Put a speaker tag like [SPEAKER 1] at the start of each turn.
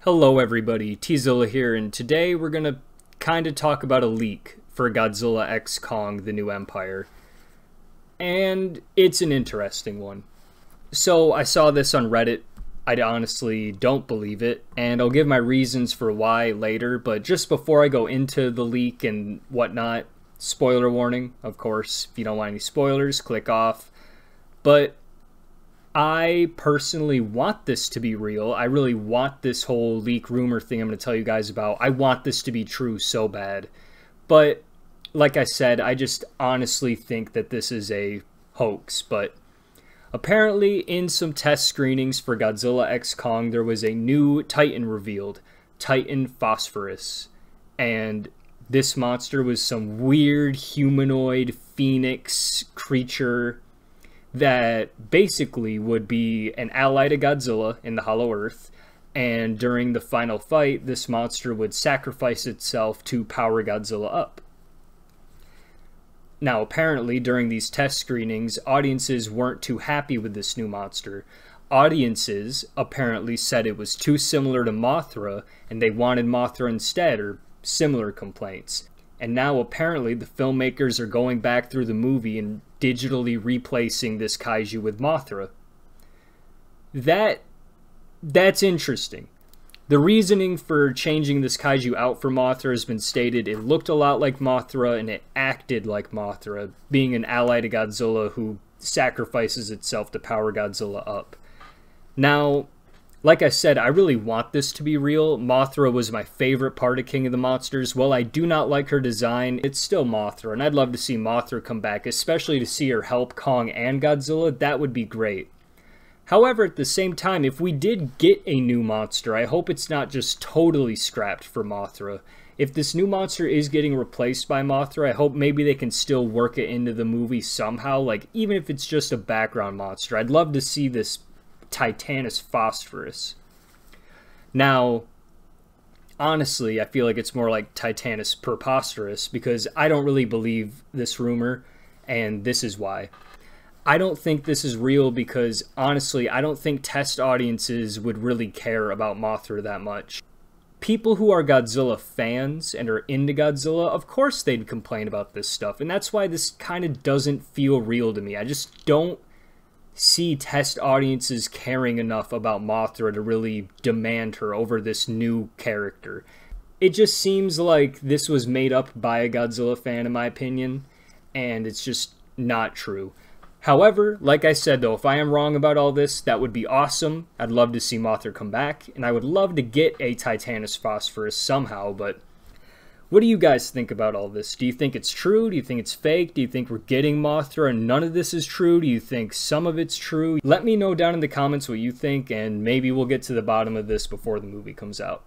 [SPEAKER 1] Hello everybody, Tzilla here, and today we're gonna kinda talk about a leak for Godzilla x Kong: The New Empire. And it's an interesting one. So I saw this on Reddit. I honestly don't believe it, and I'll give my reasons for why later, but just before I go into the leak and whatnot, spoiler warning, of course. If you don't want any spoilers, click off. But I personally want this to be real. I really want this whole leak rumor thing I'm going to tell you guys about. I want this to be true so bad. But like I said, I just honestly think that this is a hoax. But apparently in some test screenings for Godzilla x Kong, there was a new Titan revealed. Titan Phosphorus. And this monster was some weird humanoid phoenix creature that basically would be an ally to Godzilla in the Hollow Earth, and during the final fight, this monster would sacrifice itself to power Godzilla up. Now, apparently, during these test screenings, audiences weren't too happy with this new monster. Audiences apparently said it was too similar to Mothra, and they wanted Mothra instead, or similar complaints. And now apparently the filmmakers are going back through the movie and digitally replacing this kaiju with Mothra. That's interesting. The reasoning for changing this kaiju out for Mothra has been stated. It looked a lot like Mothra and it acted like Mothra, being an ally to Godzilla who sacrifices itself to power Godzilla up. Now, like I said, I really want this to be real. Mothra was my favorite part of King of the Monsters. While I do not like her design, it's still Mothra, and I'd love to see Mothra come back, especially to see her help Kong and Godzilla. That would be great. However, at the same time, if we did get a new monster, I hope it's not just totally scrapped for Mothra. If this new monster is getting replaced by Mothra, I hope maybe they can still work it into the movie somehow, like even if it's just a background monster. I'd love to see this Titanus Phosphorus. Now, honestly, I feel like it's more like Titanus Preposterous because I don't really believe this rumor, and this is why. I don't think this is real because, honestly, I don't think test audiences would really care about Mothra that much. People who are Godzilla fans and are into Godzilla, of course they'd complain about this stuff, and that's why this kind of doesn't feel real to me. I just don't see test audiences caring enough about Mothra to really demand her over this new character. It just seems like this was made up by a Godzilla fan, in my opinion, and it's just not true. However, like I said though, if I am wrong about all this, that would be awesome. I'd love to see Mothra come back, and I would love to get a Titanus Phosphorus somehow, but what do you guys think about all this? Do you think it's true? Do you think it's fake? Do you think we're getting Mothra and none of this is true? Do you think some of it's true? Let me know down in the comments what you think, and maybe we'll get to the bottom of this before the movie comes out.